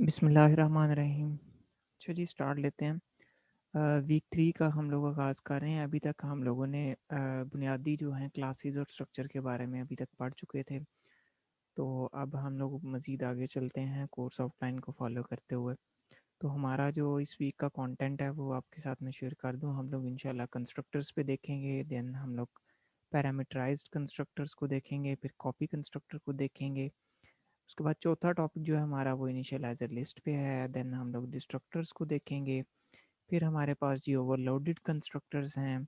बिस्मिल्लाहिर्रहमानिर्रहीम। चलिए स्टार्ट लेते हैं। वीक 3 का हम लोग आगाज़ कर रहे हैं। अभी तक हम लोगों ने बुनियादी जो हैं क्लासेस और स्ट्रक्चर के बारे में अभी तक पढ़ चुके थे। तो अब हम लोग मज़ीद आगे चलते हैं कोर्स आउटलाइन को फॉलो करते हुए। तो हमारा जो इस वीक का कंटेंट है वो आपके साथ में शेयर कर दूँ। हम लोग इंशाल्लाह कंस्ट्रक्टर्स पे देखेंगे, देन हम लोग पैरामीटराइज्ड कंस्ट्रक्टर्स को देखेंगे, फिर कॉपी कंस्ट्रक्टर को देखेंगे। उसके बाद चौथा टॉपिक जो है हमारा वो इनिशियलाइज़र लिस्ट पे है। देन हम लोग डिस्ट्रक्टर्स को देखेंगे। फिर हमारे पास जी ओवरलोडेड कंस्ट्रक्टर्स हैं।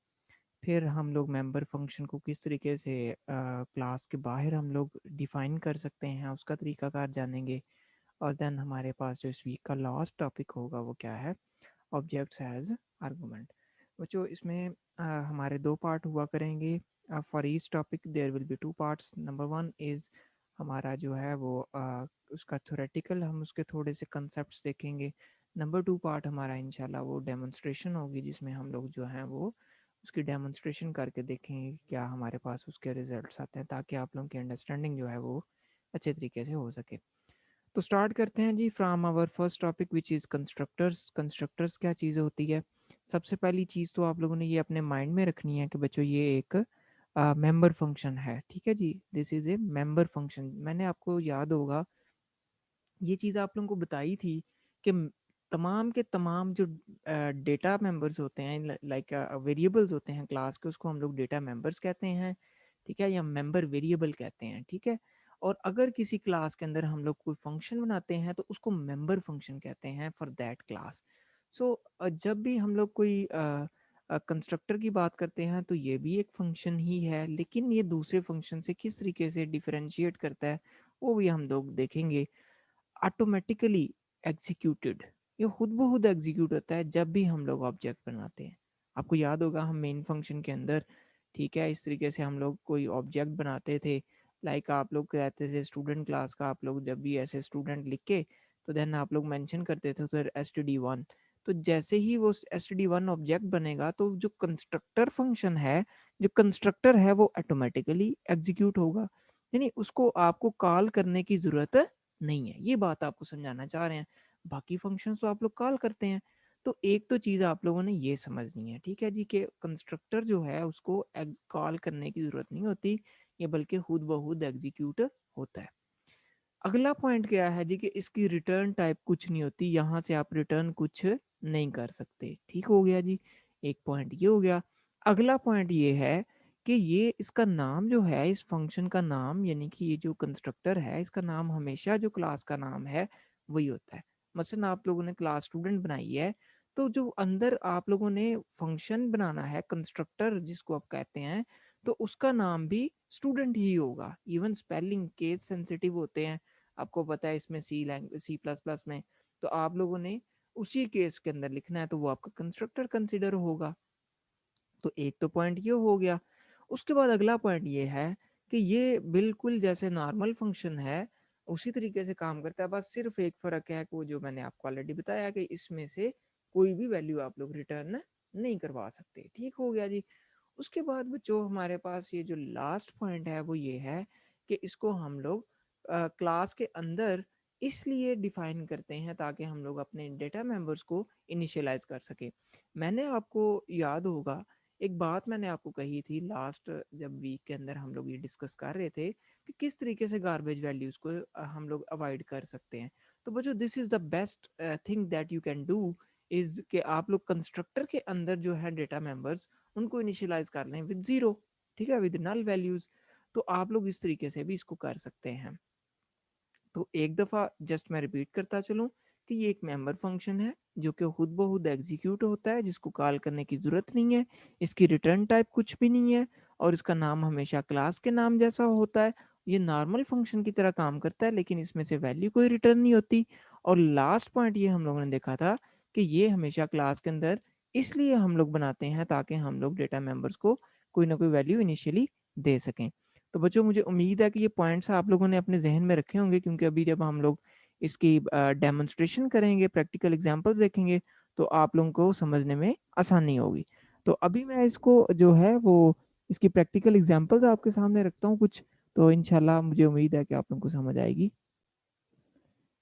फिर हम लोग मेंबर फंक्शन को किस तरीके से क्लास के बाहर हम लोग डिफ़ाइन कर सकते हैं उसका तरीकाकार जानेंगे। और देन हमारे पास जो इस वीक का लास्ट टॉपिक होगा वो क्या है, ऑब्जेक्ट्स एज आर्गूमेंट। बच्चों इसमें हमारे दो पार्ट हुआ करेंगे। For each topic there will be two parts. Number one is हमारा जो है वो उसका थ्योरेटिकल, हम उसके थोड़े से कंसेप्ट्स देखेंगे। नंबर टू पार्ट हमारा इंशाल्लाह वो डेमोन्स्ट्रेशन होगी, जिसमें हम लोग जो हैं वो उसकी डेमोन्स्ट्रेशन करके देखेंगे कि क्या हमारे पास उसके रिजल्ट्स आते हैं, ताकि आप लोगों की अंडरस्टैंडिंग जो है वो अच्छे तरीके से हो सके। तो स्टार्ट करते हैं जी from our first topic which is constructors. Constructors क्या चीज़ होती है? सबसे पहली चीज़ तो आप लोगों ने ये अपने माइंड में रखनी है कि बच्चों ये एक मेंबर फंक्शन है। ठीक है जी, this is a member function. मैंने आपको याद होगा ये चीज़ आप लोगों को बताई थी कि तमाम के तमाम जो डेटा मेंबर्स होते हैं, लाइक वेरिएबल्स होते हैं क्लास के, उसको हम लोग डेटा मेंबर्स कहते हैं। ठीक है, या मेंबर वेरिएबल कहते हैं। ठीक है, और अगर किसी क्लास के अंदर हम लोग कोई फंक्शन बनाते हैं तो उसको मेंबर फंक्शन कहते हैं फॉर दैट क्लास। सो जब भी हम लोग कोई कंस्ट्रक्टर की बात करते हैं तो ये भी एक फंक्शन ही है, लेकिन ये दूसरे फंक्शन से किस तरीके से डिफरेंशिएट करता है वो भी हम लोग देखेंगे। ऑटोमेटिकली एग्जीक्यूटेड, ये खुद ब खुद एग्जीक्यूट होता है जब भी हम लोग ऑब्जेक्ट बनाते हैं। आपको याद होगा हम मेन फंक्शन के अंदर, ठीक है, इस तरीके से हम लोग कोई ऑब्जेक्ट बनाते थे। लाइक आप लोग कहते थे स्टूडेंट क्लास का, आप लोग जब भी ऐसे स्टूडेंट लिख के तो देन आप लोग मेंशन करते थे उधर std1। तो जैसे ही वो std1 ऑब्जेक्ट बनेगा तो जो कंस्ट्रक्टर फंक्शन है, जो कंस्ट्रक्टर है वो ऑटोमेटिकली एग्जीक्यूट होगा, यानी उसको आपको कॉल करने की ज़रूरत नहीं है। ये बात आपको समझाना चाह रहे हैं। बाकी फंक्शंस तो आप लोग कॉल करते हैं। तो एक तो चीज़ आप लोगों ने ये समझनी है, ठीक है जी, कि कंस्ट्रक्टर जो है उसको कॉल करने की ज़रूरत नहीं होती, ये बल्कि खुद ब खुद एग्जीक्यूट होता है। अगला पॉइंट क्या है जी, कि इसकी रिटर्न टाइप कुछ नहीं होती, यहाँ से आप रिटर्न कुछ नहीं कर सकते। ठीक हो गया जी, एक पॉइंट ये हो गया। अगला पॉइंट ये है कि ये इसका नाम जो है, इस फंक्शन का नाम, यानी कि ये जो कंस्ट्रक्टर है इसका नाम हमेशा जो क्लास का नाम है वही होता है। मसलन आप लोगों ने क्लास स्टूडेंट बनाई है, तो जो अंदर आप लोगों ने फंक्शन बनाना है कंस्ट्रक्टर जिसको आप कहते हैं, तो उसका नाम भी स्टूडेंट ही होगा। इवन स्पेलिंग केस सेंसिटिव होते हैं, आपको पता है इसमें सी लैंग्वेज सी प्लस प्लस में, तो आप लोगों ने उसी केस के अंदर लिखना है, तो वो आपका कंस्ट्रक्टर कंसिडर होगा। तो एक तो पॉइंट ये हो गया। उसके बाद अगला पॉइंट ये है कि ये बिल्कुल जैसे नॉर्मल फंक्शन है उसी तरीके से काम करता है, बस सिर्फ एक फ़र्क है कि वो जो मैंने आपको ऑलरेडी बताया कि इसमें से कोई भी वैल्यू आप लोग रिटर्न नहीं करवा सकते। ठीक हो गया जी। उसके बाद बच्चों हमारे पास ये जो लास्ट पॉइंट है वो ये है कि इसको हम लोग क्लास के अंदर इसलिए डिफाइन करते हैं ताकि हम लोग अपने डेटा मेंबर्स को इनिशियलाइज कर सके। मैंने आपको याद होगा एक बात मैंने आपको कही थी लास्ट, जब वीक के अंदर हम लोग ये डिस्कस कर रहे थे कि किस तरीके से गार्बेज वैल्यूज को हम लोग अवॉइड कर सकते हैं। तो बच्चों this is the best thing that you can do is कि आप लोग कंस्ट्रक्टर के अंदर जो है डेटा मेंबर्स उनको इनिशियलाइज कर लें विद जीरो। ठीक है, विद नल वैल्यूज। तो आप लोग इस तरीके से भी इसको कर सकते हैं। तो एक दफ़ा जस्ट मैं रिपीट करता चलूँ कि ये एक मेंबर फंक्शन है जो कि खुद ब खुद एग्जीक्यूट होता है, जिसको कॉल करने की ज़रूरत नहीं है, इसकी रिटर्न टाइप कुछ भी नहीं है, और इसका नाम हमेशा क्लास के नाम जैसा होता है। ये नॉर्मल फंक्शन की तरह काम करता है, लेकिन इसमें से वैल्यू कोई रिटर्न नहीं होती। और लास्ट पॉइंट ये हम लोगों ने देखा था कि ये हमेशा क्लास के अंदर इसलिए हम लोग बनाते हैं ताकि हम लोग डेटा मेंबर्स को कोई ना कोई वैल्यू इनिशियली दे सकें। तो बच्चों मुझे उम्मीद है कि ये पॉइंट्स आप लोगों ने अपने जहन में रखे होंगे, क्योंकि अभी जब हम लोग इसकी डेमोन्स्ट्रेशन करेंगे, प्रैक्टिकल एग्जांपल्स देखेंगे, तो आप लोगों को समझने में आसानी होगी। तो अभी मैं इसको जो है वो इसकी प्रैक्टिकल एग्जांपल्स आपके सामने रखता हूँ कुछ, तो इंशाल्लाह मुझे उम्मीद है कि आप लोगों को समझ आएगी।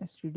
std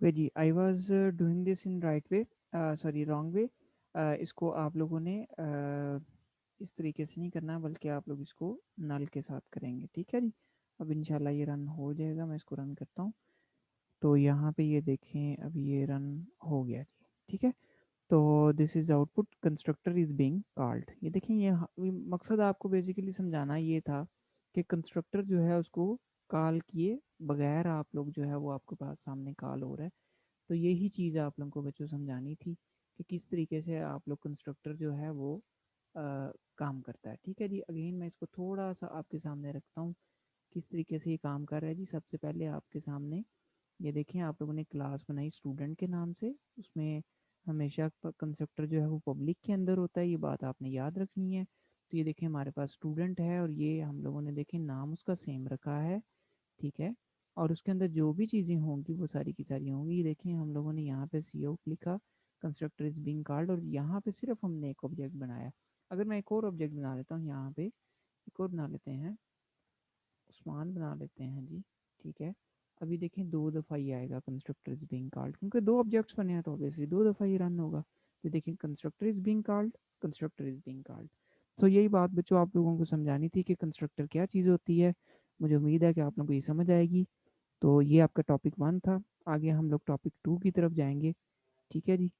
ओके जी, I was doing this in right way, sorry wrong way. इसको आप लोगों ने इस तरीके से नहीं करना, बल्कि आप लोग इसको नल के साथ करेंगे, ठीक है जी। अब इंशाल्लाह ये रन हो जाएगा, मैं इसको रन करता हूँ। तो यहाँ पे ये देखें, अभी ये रन हो गया जी, ठीक है। तो this is output constructor is being called. ये देखें, ये मकसद आपको बेसिकली समझाना ये था कि कंस्ट्रक्टर जो है उसको कॉल किए बगैर आप लोग जो है वो आपके पास सामने कॉल हो रहा है। तो यही चीज़ आप लोगों को बच्चों समझानी थी कि किस तरीके से आप लोग कंस्ट्रक्टर जो है वो काम करता है, ठीक है जी। अगेन मैं इसको थोड़ा सा आपके सामने रखता हूँ किस तरीके से ये काम कर रहा है जी। सबसे पहले आपके सामने ये देखें, आप लोगों ने क्लास बनाई स्टूडेंट के नाम से, उसमें हमेशा कंस्ट्रक्टर जो है वो पब्लिक के अंदर होता है, ये बात आपने याद रखनी है। तो ये देखें हमारे पास स्टूडेंट है और ये हम लोगों ने देखें नाम उसका सेम रखा है, ठीक है। और उसके अंदर जो भी चीज़ें होंगी वो सारी की सारी होंगी। ये देखें हम लोगों ने यहाँ पे सी आउट लिखा, कंस्ट्रक्टर इज बीइंग कॉल्ड, और यहाँ पे सिर्फ हमने एक ऑब्जेक्ट बनाया। अगर मैं एक और ऑब्जेक्ट बना लेता हूँ, यहाँ पे एक और बना लेते हैं, उस्मान बना लेते हैं जी, ठीक है। अभी देखें 2 दफ़ा ही आएगा कंस्ट्रक्टर इज बीइंग कॉल्ड, क्योंकि 2 ऑब्जेक्ट्स बने हैं तो ऑब्वियसली 2 दफ़ा ही रन होगा। तो देखें constructor is being called, constructor is being called. तो यही बात बच्चों आप लोगों को समझानी थी कि कंस्ट्रक्टर क्या चीज़ होती है। मुझे उम्मीद है कि आप लोगों को ये समझ आएगी। तो ये आपका टॉपिक 1 था। आगे हम लोग टॉपिक 2 की तरफ जाएंगे, ठीक है जी।